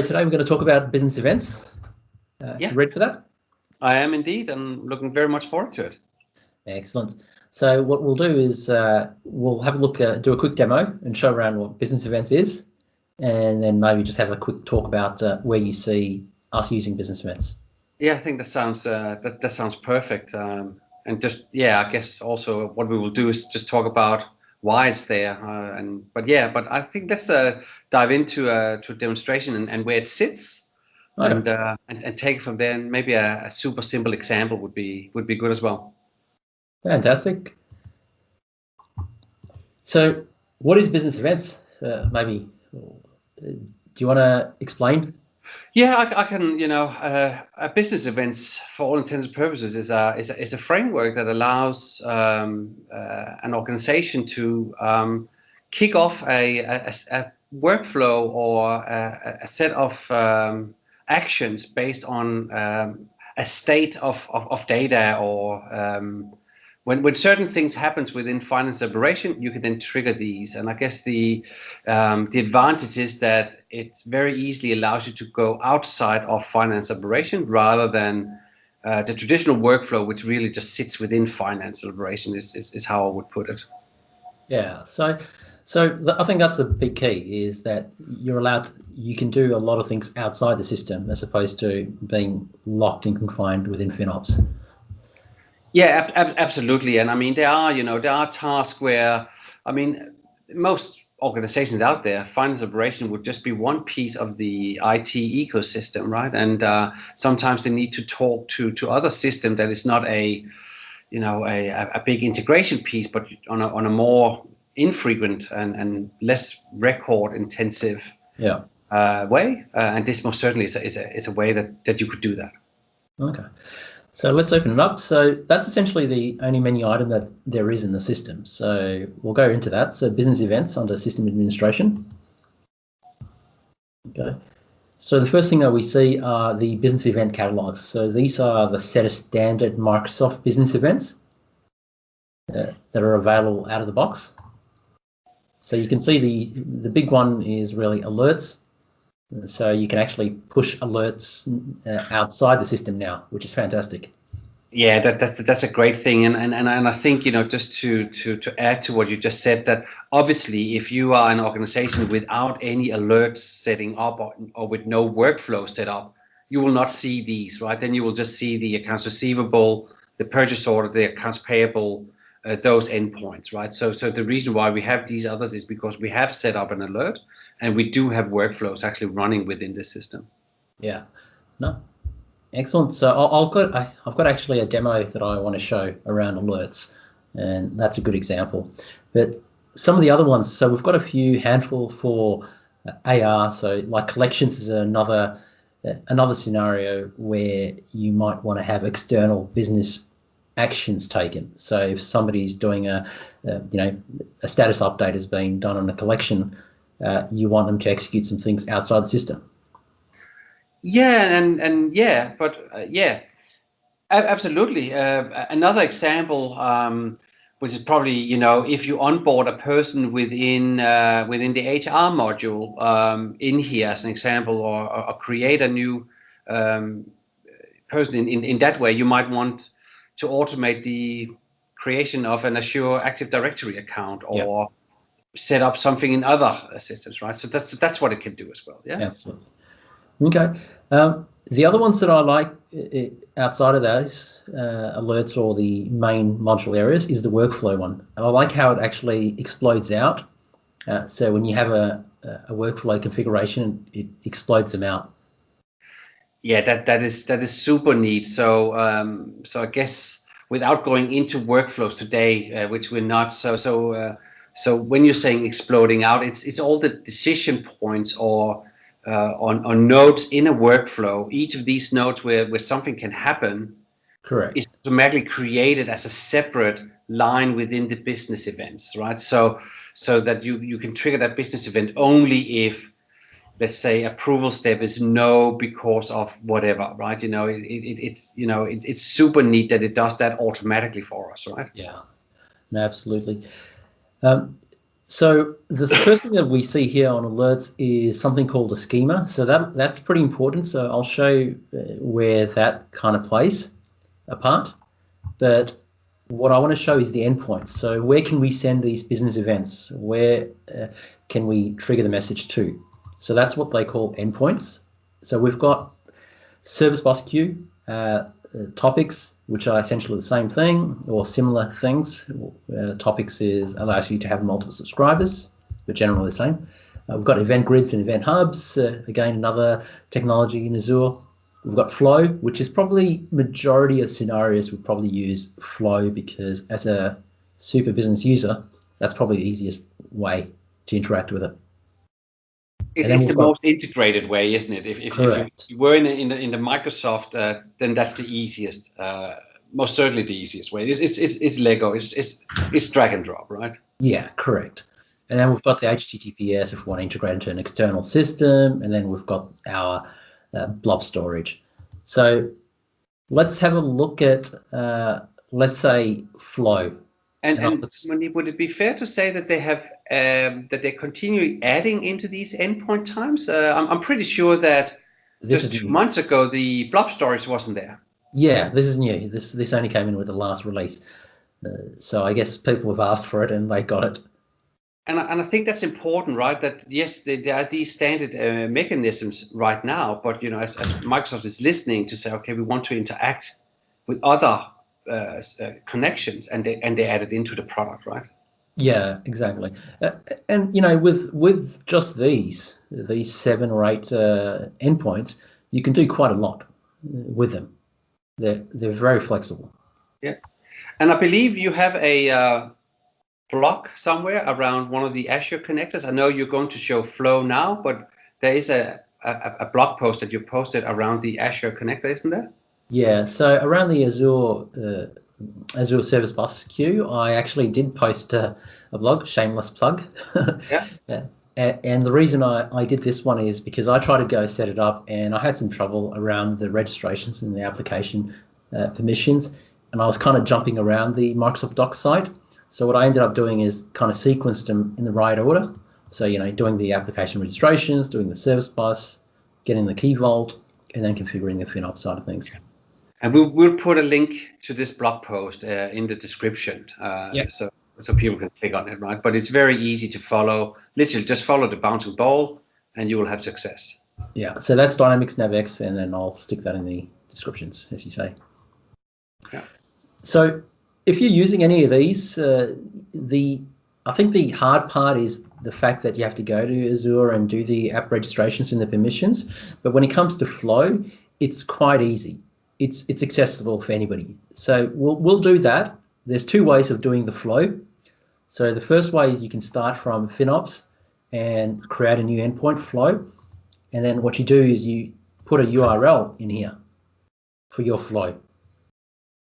Today we're going to talk about business events. Yeah. You ready for that? I am indeed, and looking very much forward to it. Excellent. So what we'll do is we'll have a look, do a quick demo and show around what business events is, and then maybe just have a quick talk about where you see us using business events. Yeah, I think that sounds that sounds perfect. And just I guess also what we will do is just talk about why it's there. But I think let's dive into to a demonstration and where it sits, Okay. and take it from there. And maybe a super simple example would be good as well. Fantastic. So what is business events? Maybe do you want to explain? Yeah, I can. A business events, for all intents and purposes, is a framework that allows an organization to kick off a workflow or a set of actions based on a state of data, or when certain things happens within finance operation, you can then trigger these. And I guess the advantage is that it very easily allows you to go outside of finance operation rather than the traditional workflow, which really just sits within finance operation. Is how I would put it. Yeah. So I think that's the big key, is that you can do a lot of things outside the system as opposed to being locked and confined within FinOps. Yeah, absolutely. And I mean, there are tasks where, I mean, most organizations out there, finance operation would just be one piece of the IT ecosystem, right? And sometimes they need to talk to other systems that is not a big integration piece, but on a more infrequent and less record intensive way. And this most certainly is a way that you could do that. Okay. So let's open it up. So that's essentially the only menu item that there is in the system. So we'll go into that. So business events under system administration. Okay. So the first thing that we see are the business event catalogs. So these are the set of standard Microsoft business events that are available out of the box. So you can see the big one is really alerts. So you can actually push alerts outside the system now, which is fantastic. Yeah, that's a great thing, and I think, just to add to what you just said, that obviously if you are an organization without any alerts setting up, or with no workflow set up, you will not see these, right? Then you will just see the accounts receivable, the purchase order, the accounts payable, those endpoints, right? So the reason why we have these others is because we have set up an alert, and we do have workflows actually running within the system. Yeah, no, excellent. So I've got actually a demo that I want to show around alerts, and that's a good example. But some of the other ones, so we've got a few handful for AR. So like collections is another scenario where you might want to have external business actions taken. So if somebody's doing a status update is being done on a collection, you want them to execute some things outside the system. Yeah, absolutely. Another example, which is probably, if you onboard a person within the HR module, in here as an example, or create a new person in that way, you might want to automate the creation of an Azure Active Directory account, or set up something in other systems, right? So that's what it can do as well. Yeah, absolutely. Okay. The other ones that I like outside of those alerts or the main module areas is the workflow one. And I like how it actually explodes out. So when you have a workflow configuration, it explodes them out. Yeah, that is super neat. So I guess without going into workflows today, which we're not, so when you're saying exploding out, it's all the decision points or on nodes in a workflow. Each of these nodes where something can happen, correct, is automatically created as a separate line within the business events, right? So that you can trigger that business event only if, let's say, approval step is no because of whatever, right? It's super neat that it does that automatically for us, right? Yeah, no, absolutely. So the first thing that we see here on alerts is something called a schema. So that's pretty important. So I'll show you where that kind of plays a part. But what I want to show is the endpoints. So where can we send these business events? Where can we trigger the message to? So that's what they call endpoints. So we've got service bus queue, topics, which are essentially the same thing or similar things. Topics allows you to have multiple subscribers, but generally the same. We've got event grids and event hubs, again, another technology in Azure. We've got Flow, which is probably majority of scenarios we probably use Flow because as a super business user, that's probably the easiest way to interact with it. It's the most integrated way, isn't it? If you were in the Microsoft, then that's the easiest, most certainly the easiest way. It's Lego. It's drag and drop, right? Yeah, correct. And then we've got the HTTPS if we want to integrate into an external system, and then we've got our blob storage. So let's have a look at, let's say, Flow. And would it be fair to say that they have that they continue adding into these endpoint times? I'm pretty sure that just 2 months ago the blob storage wasn't there. Yeah, this is new. This only came in with the last release, so I guess people have asked for it and they got it. And I think that's important, right? That yes, there are these standard mechanisms right now, but you know, as Microsoft is listening to say, okay, we want to interact with other connections, and they add it into the product, right? Yeah, exactly. And you know, with just these 7 or 8 endpoints, you can do quite a lot with them. They're very flexible. Yeah, and I believe you have a block somewhere around one of the Azure connectors. I know you're going to show Flow now, but there is a blog post that you posted around the Azure connector, isn't there? Yeah, so around the Azure Service Bus queue, I actually did post a blog, shameless plug. Yeah. And the reason I did this one is because I tried to go set it up and I had some trouble around the registrations and the application permissions, and I was kind of jumping around the Microsoft Docs site. So what I ended up doing is kind of sequenced them in the right order. So, you know, doing the application registrations, doing the service bus, getting the key vault, and then configuring the FinOps side of things. And we'll put a link to this blog post in the description, so people can click on it, right? But it's very easy to follow. Literally, just follow the bouncing ball, and you will have success. Yeah. So that's Dynamics NavX, and then I'll stick that in the descriptions, as you say. Yeah. So if you're using any of these, I think the hard part is the fact that you have to go to Azure and do the app registrations and the permissions. But when it comes to Flow, it's quite easy. It's accessible for anybody. So we'll do that. There's 2 ways of doing the Flow. So the first way is you can start from FinOps and create a new endpoint Flow. And then what you do is you put a URL in here for your Flow.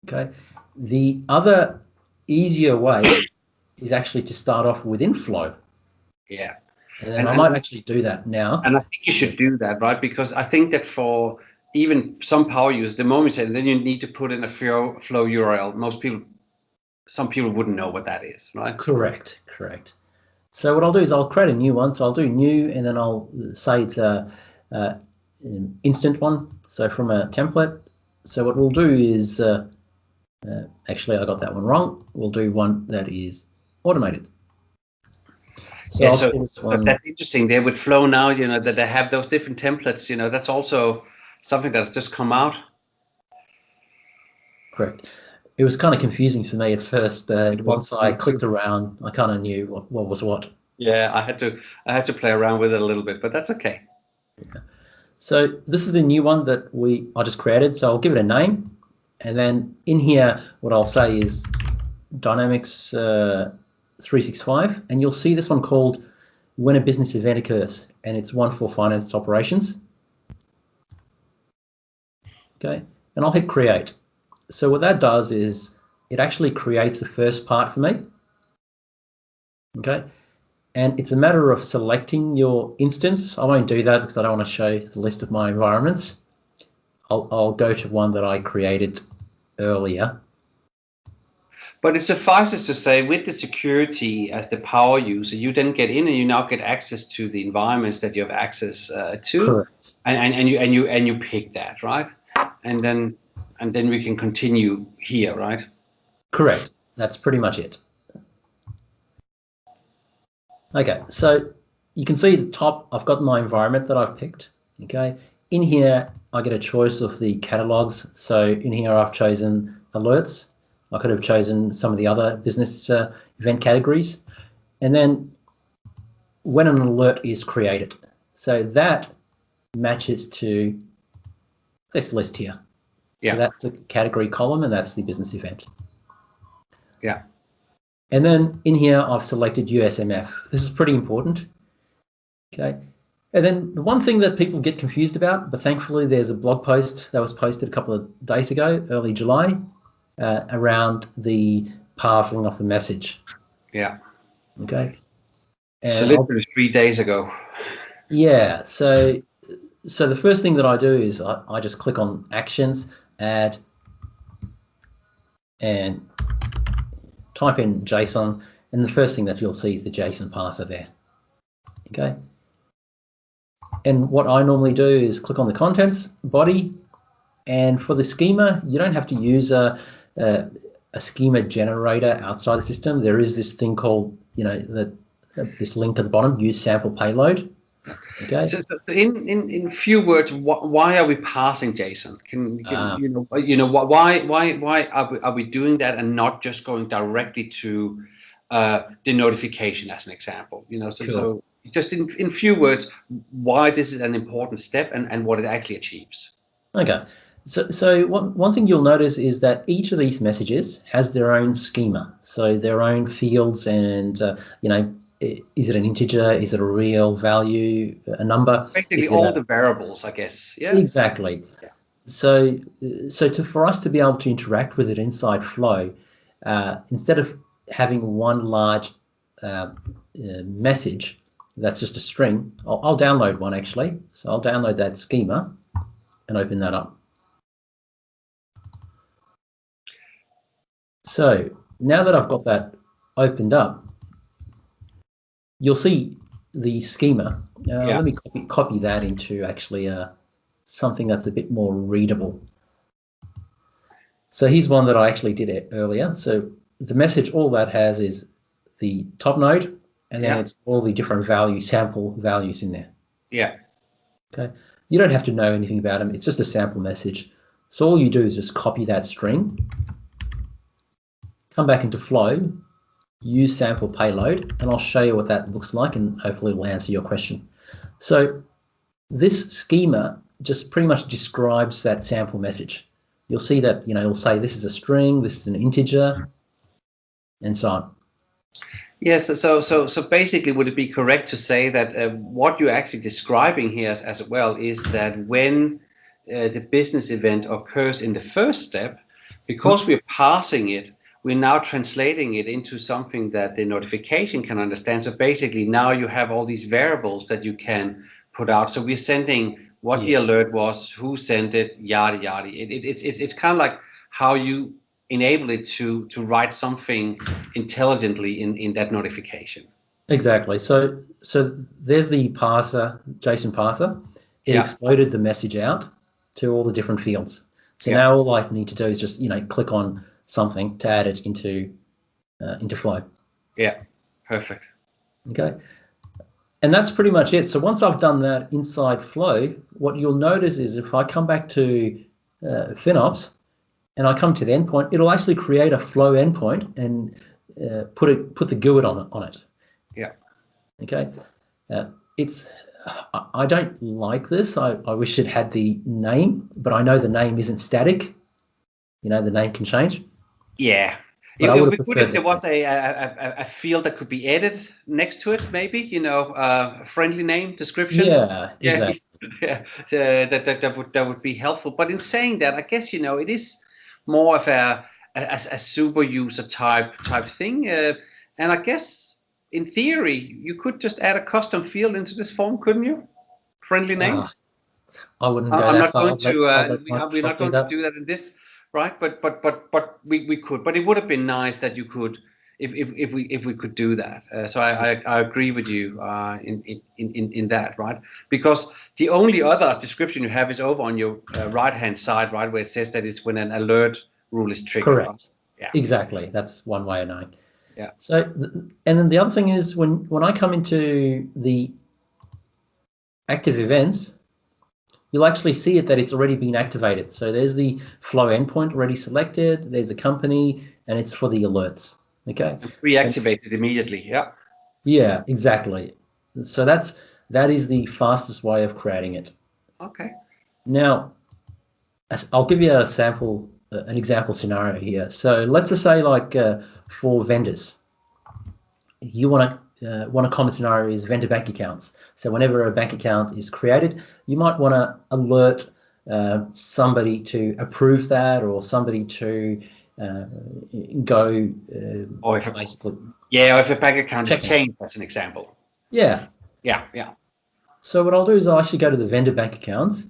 Okay. The other easier way is actually to start off within Flow. Yeah. And I might actually do that now. And I think you should do that, right? Because I think that for even some power users, the moment you say, then you need to put in a Flow URL. Some people wouldn't know what that is, right? Correct. So what I'll do is I'll create a new one. So I'll do new, and then I'll say it's an instant one. So from a template. So what we'll do is, actually I got that one wrong. We'll do one that is automated. So, yeah, so that's interesting there with Flow now, you know, that they have those different templates, you know, that's also something that's just come out. Correct. It was kind of confusing for me at first, but once I clicked around, I kind of knew what was what. Yeah, I had to play around with it a little bit, but that's okay. Yeah. So this is the new one that I just created. So I'll give it a name, and then in here, what I'll say is Dynamics 365, and you'll see this one called When a Business Event Occurs, and it's one for finance operations. Okay, and I'll hit create. So what that does is it actually creates the first part for me. Okay, and it's a matter of selecting your instance. I won't do that because I don't want to show the list of my environments. I'll go to one that I created earlier. But it suffices to say, with the security as the power user, you then get in and you now get access to the environments that you have access to, Correct. and you pick that, right? And then we can continue here, right? Correct. That's pretty much it. Okay, so you can see at the top, I've got my environment that I've picked. Okay, in here, I get a choice of the catalogs. So in here, I've chosen alerts. I could have chosen some of the other business event categories. And then when an alert is created, so that matches to this list here. Yeah. So that's the category column, and that's the business event. Yeah. And then in here, I've selected USMF. This is pretty important. Okay. And then the one thing that people get confused about, but thankfully there's a blog post that was posted a couple of days ago, early July, around the parsing of the message. Yeah. Okay. And so literally 3 days ago. Yeah. So the first thing that I do is I just click on Actions, Add, and type in JSON, and the first thing that you'll see is the JSON parser there. Okay. And what I normally do is click on the contents body, and for the schema, you don't have to use a schema generator outside the system. There is this thing called, this link at the bottom, use sample payload. Okay. So in few words, why are we parsing JSON? Why are we doing that and not just going directly to the notification as an example? So just in few words, why this is an important step and what it actually achieves. Okay. So one thing you'll notice is that each of these messages has their own schema, so their own fields, and is it an integer? Is it a real value? A number? Basically, all the variables, I guess. Yeah. Exactly. Yeah. So for us to be able to interact with it inside Flow, instead of having one large message that's just a string, I'll download one actually. So I'll download that schema and open that up. So now that I've got that opened up, you'll see the schema. Let me copy that into actually something that's a bit more readable. So here's one that I actually did earlier. So the message, all that has is the top node, and then it's all the different sample values in there. Yeah. Okay. You don't have to know anything about them. It's just a sample message. So all you do is just copy that string, come back into Flow, use sample payload, and I'll show you what that looks like, and hopefully it'll answer your question. So this schema just pretty much describes that sample message. You'll see that, it'll say this is a string, this is an integer, and so on. Yes, so basically, would it be correct to say that what you're actually describing here as well is that when the business event occurs in the first step, because we're parsing it, we're now translating it into something that the notification can understand. So basically, now you have all these variables that you can put out. So we're sending what the alert was, who sent it, yada yada. It's kind of like how you enable it to write something intelligently in that notification. Exactly. So there's the parser, JSON parser. It exploded the message out to all the different fields. So now all I need to do is just click on something to add it into Flow. Yeah, perfect. Okay. And that's pretty much it. So once I've done that inside Flow, what you'll notice is if I come back to FinOps and I come to the endpoint, it'll actually create a Flow endpoint and put the GUID on it. Yeah. Okay. I don't like this. I wish it had the name, but I know the name isn't static. The name can change. Yeah. It would be good if there was a field that could be added next to it, maybe, a friendly name description. Yeah, exactly. Yeah, that would be helpful. But in saying that, I guess, it is more of a super user type thing. And I guess in theory, you could just add a custom field into this form, couldn't you? Friendly name. I wouldn't go that far. We're not going to do that in this. right? But we could. But it would have been nice that you could, if we could do that. So I agree with you in that, right? Because the only other description you have is over on your right hand side, right, where it says that it's when an alert rule is triggered, right? Correct. Yeah. Exactly. That's one way of knowing. Yeah. So, and then the other thing is when I come into the active events, you'll actually see it that it's already been activated. So there's the flow endpoint already selected. There's a company, and it's for the alerts. Okay. And reactivated immediately. Yeah. Yeah, exactly. So that is the fastest way of creating it. Okay. Now, I'll give you a sample, an example scenario here. So let's just say like for vendors, you want to one common scenario is vendor bank accounts. So whenever a bank account is created, you might want to alert somebody to approve that, or somebody to go Or basically. yeah, if a bank account is Check it. changed, as an example. Yeah. Yeah, yeah. So what I'll do is I'll actually go to the vendor bank accounts,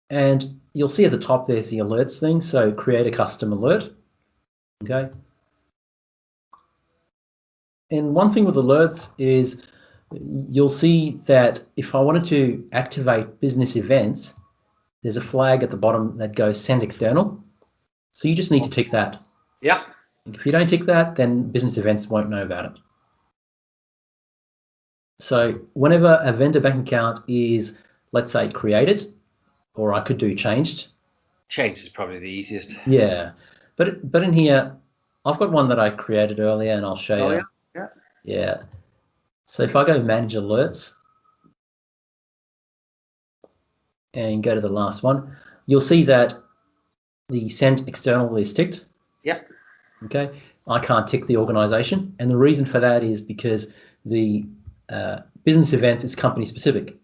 and you'll see at the top there's the alerts thing. So create a custom alert. Okay. And one thing with alerts is you'll see that if I wanted to activate business events, there's a flag at the bottom that goes send external. So you just need to tick that. Yeah. If you don't tick that, then business events won't know about it. So whenever a vendor bank account is, let's say, created, or I could do changed. Change is probably the easiest. Yeah. But in here, I've got one that I created earlier, and I'll show you. Yeah. Yeah. So if I go manage alerts and go to the last one, you'll see that the send external is ticked. Yep. Okay. I can't tick the organization. And the reason for that is because the business event is company specific.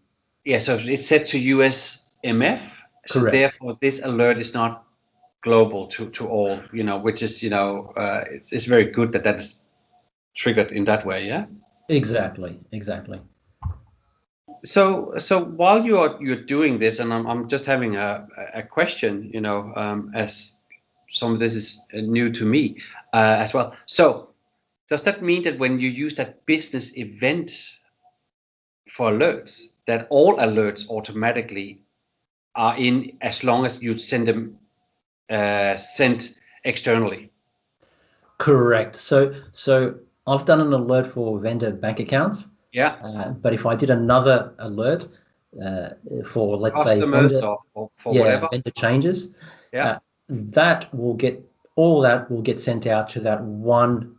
Yeah, so it's set to USMF. So Correct. therefore, this alert is not global to all, which is, it's very good that is triggered in that way, yeah? Exactly. So while you're doing this, and I'm just having a question, as some of this is new to me as well. So does that mean that when you use that business event for alerts, that all alerts automatically are in as long as you send them sent externally? Correct. So I've done an alert for vendor bank accounts. Yeah. But if I did another alert for, let's say, Customers vendor, or for whatever. vendor changes, Yeah. that will get sent out to that one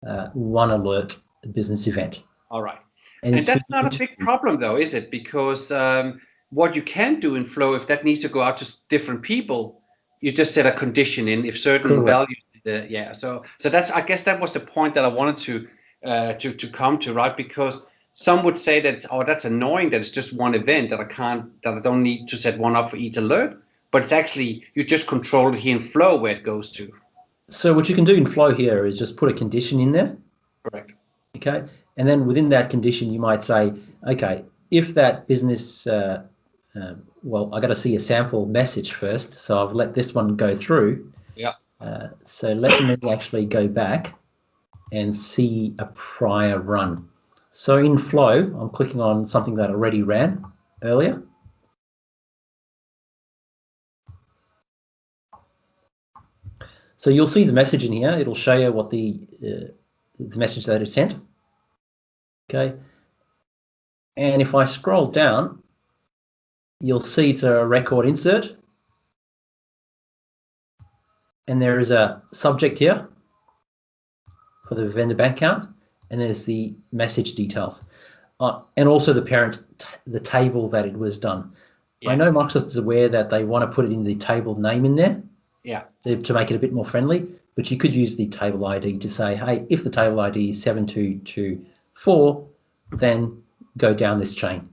alert business event. All right. And that's not a big problem, though, is it? Because what you can do in Flow, if that needs to go out to different people, you just set a condition in if certain values. So that's, I guess that was the point that I wanted to come to, right? Because some would say that, that's annoying that it's just one event that I don't need to set one up for each alert, but it's actually, you just control it here in Flow where it goes to. So what you can do in Flow here is just put a condition in there. Correct. Okay. And then within that condition, you might say, okay, if that business, well, I got to see a sample message first. So I've let this one go through. Yeah. So let me actually go back and see a prior run. So in Flow, I'm clicking on something that already ran earlier. So you'll see the message in here. It'll show you what the message that is sent. Okay. And if I scroll down, you'll see it's a record insert. And there is a subject here for the vendor bank account, and there's the message details, and also the parent, the table that it was done. Yeah. I know Microsoft is aware that they want to put it in the table name in there, to make it a bit more friendly, but you could use the table ID to say, hey, if the table ID is 7224, then go down this chain.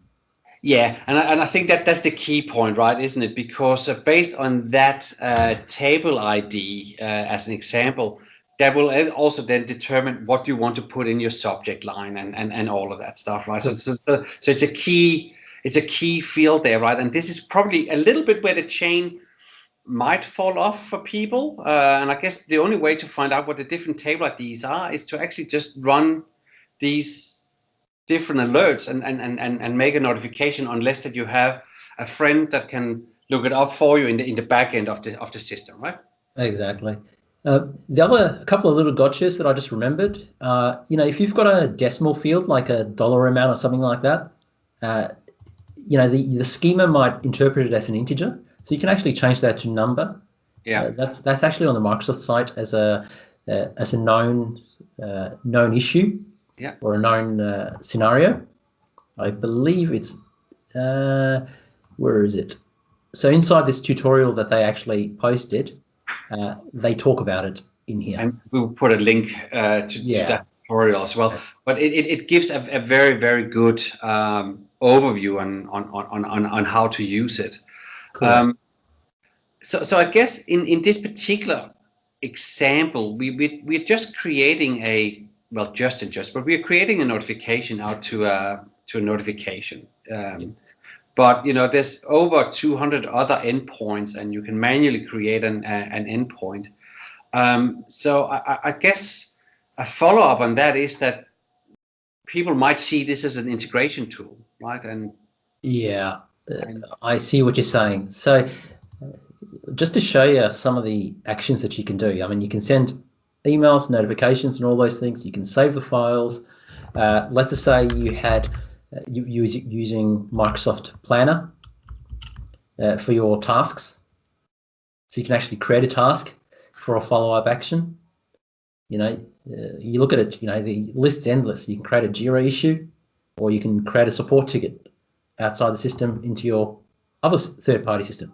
Yeah, and I think that's the key point, right, isn't it? Because based on that table ID, as an example, that will also then determine what you want to put in your subject line and all of that stuff, right? So it's a key field there, right? And this is probably a little bit where the chain might fall off for people. And I guess the only way to find out what the different table IDs are is to actually just run these different alerts and make a notification, unless that you have a friend that can look it up for you in the back end of the system, right? Exactly. The other couple of little gotchas that I just remembered, if you've got a decimal field, like a dollar amount or something like that, the schema might interpret it as an integer. So you can actually change that to number. Yeah. That's actually on the Microsoft site as a known issue, yeah, or a known scenario. I believe it's where is it? So inside this tutorial that they actually posted, they talk about it in here. And we'll put a link to that tutorial as well. But it gives a very, very good overview on how to use it. So I guess in this particular example, we're just creating but we're creating a notification out to a notification. But there's over 200 other endpoints, and you can manually create an endpoint. So I guess a follow-up on that is that people might see this as an integration tool, right? And I see what you're saying. So just to show you some of the actions that you can do, I mean, you can send emails, notifications, and all those things. You can save the files. Let's just say you had using Microsoft Planner for your tasks. So you can actually create a task for a follow-up action. You look at it, the list's endless. You can create a Jira issue, or you can create a support ticket outside the system into your other third-party system.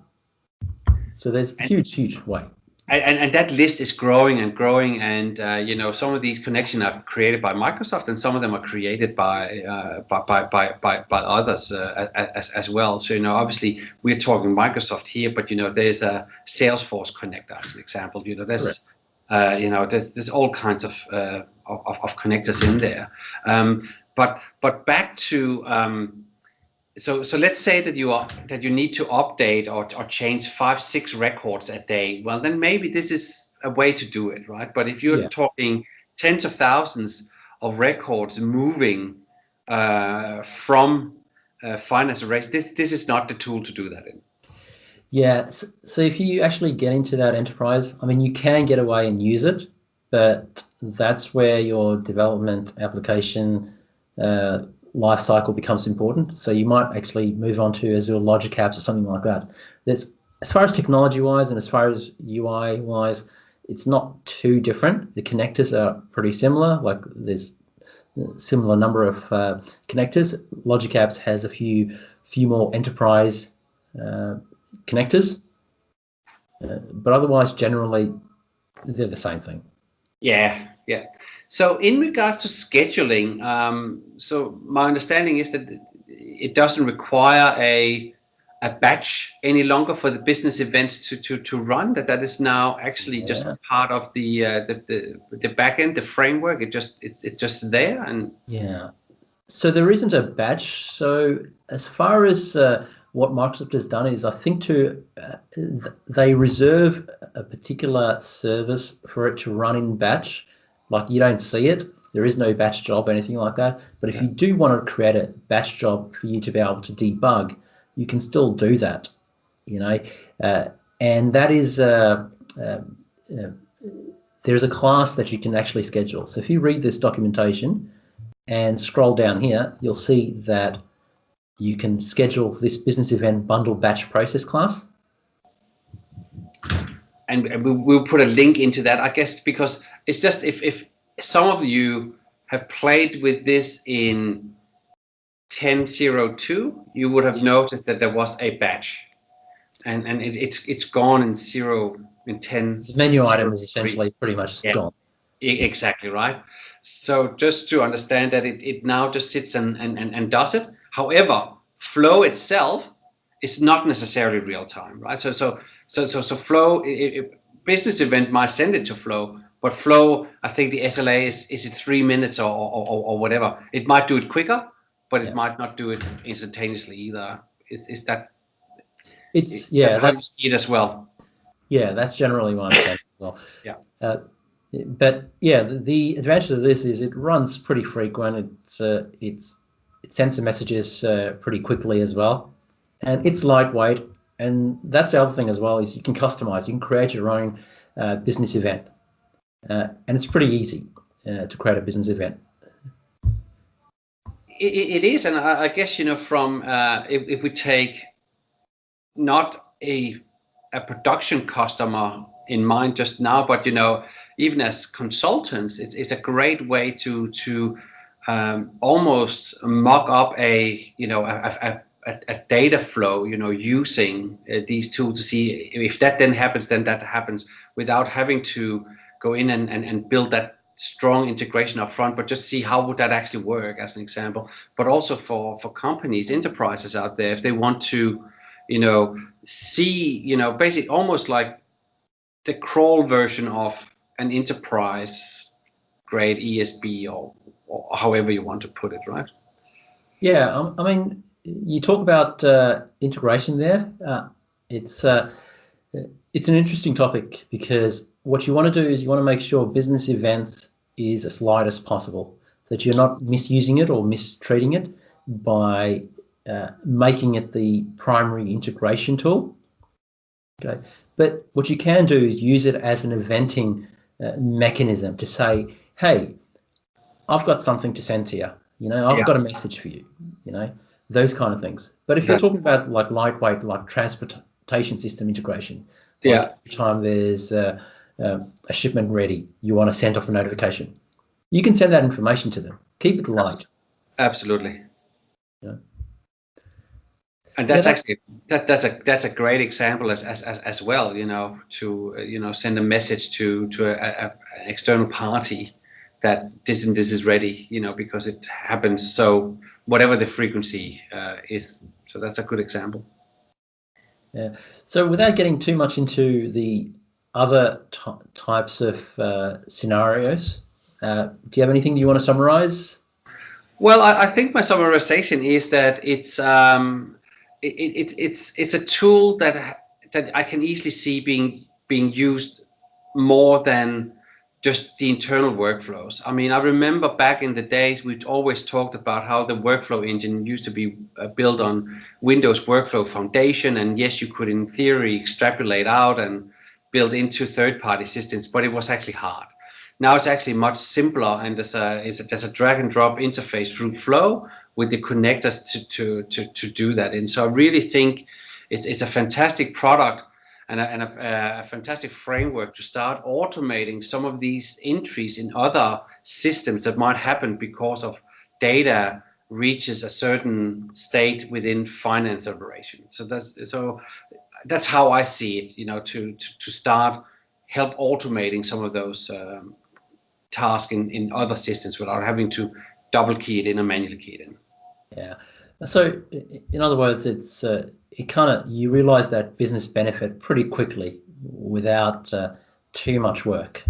So there's a huge way. And that list is growing and growing, and some of these connections are created by Microsoft, and some of them are created by others as well. So obviously we're talking Microsoft here, but there's a Salesforce connector as an example. There's there's all kinds of connectors in there. But back to so let's say that you need to update or change 5-6 records a day. Well, then maybe this is a way to do it, right? But if you're talking tens of thousands of records moving from finance arrays, this is not the tool to do that in. Yeah, so if you actually get into that enterprise, I mean, you can get away and use it, but that's where your development application life cycle becomes important. So you might actually move on to Azure Logic Apps or something like that. As far as technology-wise and as far as UI-wise, it's not too different. The connectors are pretty similar. Like there's a similar number of connectors. Logic Apps has a few more enterprise connectors, but otherwise, generally, they're the same thing. Yeah. So in regards to scheduling, so my understanding is that it doesn't require a batch any longer for the business events to run. That is now actually just part of the backend, the framework. It's just there. And so there isn't a batch. So as far as what Microsoft has done is, I think they reserve a particular service for it to run in batch. Like you don't see it. There is no batch job or anything like that. But if you do want to create a batch job for you to be able to debug, you can still do that. And that is there's a class that you can actually schedule. So if you read this documentation and scroll down here, you'll see that you can schedule this business event bundle batch process class. And we'll put a link into that, I guess, because it's just if some of you have played with this in 10.02, you would have noticed that there was a batch, and it's gone in 10. The menu item is essentially pretty much gone. Exactly right. So just to understand that it now just sits and does it. However, Flow itself is not necessarily real time, right? So Flow, business event might send it to Flow, but Flow, I think the SLA is it 3 minutes or whatever. It might do it quicker, but it might not do it instantaneously either. Is that? It's that's it as well. Yeah, that's generally my understanding as well. Yeah. But yeah, the advantage of this is it runs pretty frequent. It sends the messages pretty quickly as well, and it's lightweight. And that's the other thing as well is you can customize. You can create your own business event, and it's pretty easy to create a business event. It is, and I guess from if we take not a production customer in mind just now, but even as consultants, it's a great way to almost mock up a data flow, using these tools to see if that then happens, then that happens, without having to go in and build that strong integration up front, but just see how would that actually work, as an example. But also for companies, enterprises out there, if they want to see, basically almost like the crawl version of an enterprise grade ESB, or however you want to put it, right? Yeah, I mean, you talk about integration there. It's an interesting topic because what you want to do is you want to make sure business events is as light as possible, that you're not misusing it or mistreating it by making it the primary integration tool. Okay, but what you can do is use it as an eventing mechanism to say, hey, I've got something to send to you. I've got a message for you. Those kind of things. But if you're talking about like lightweight, like transportation system integration, like every time there's a shipment ready, you want to send off a notification, you can send that information to them. Keep it light. Absolutely. Yeah. And that's actually that's a great example as well. To send a message to an external party that this is ready. Because it happens. So whatever the frequency is. So that's a good example. Yeah. So without getting too much into the other types of scenarios, do you have anything you want to summarize? Well, I think my summarization is that it's a tool that I can easily see being used more than just the internal workflows. I mean, I remember back in the days we'd always talked about how the workflow engine used to be built on Windows Workflow Foundation, and yes, you could in theory extrapolate out and build into third-party systems, but it was actually hard. Now it's actually much simpler, and there's a drag and drop interface through Flow with the connectors to do that. And so I really think it's a fantastic product and a fantastic framework to start automating some of these entries in other systems that might happen because of data reaches a certain state within finance operations. So that's how I see it. To start help automating some of those task in other systems without having to double key it in or manually key it in. Yeah. So in other words, it's it kind of, you realize that business benefit pretty quickly without too much work.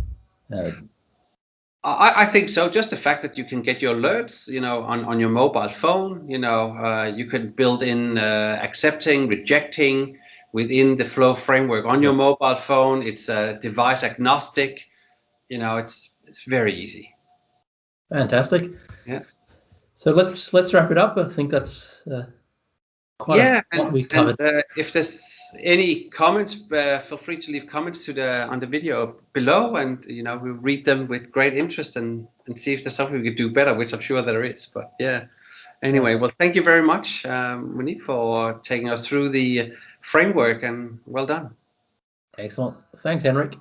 I think so. Just the fact that you can get your alerts, on your mobile phone, you can build in accepting, rejecting within the Flow framework on your mobile phone. It's device agnostic. It's very easy. Fantastic. Yeah. So let's wrap it up. I think that's quite a lot we covered. And if there's any comments, feel free to leave comments on the video below, and we'll read them with great interest and see if there's something we could do better, which I'm sure there is. But yeah. Anyway, well, thank you very much, Monique, for taking us through the framework, and well done. Excellent. Thanks, Henrik.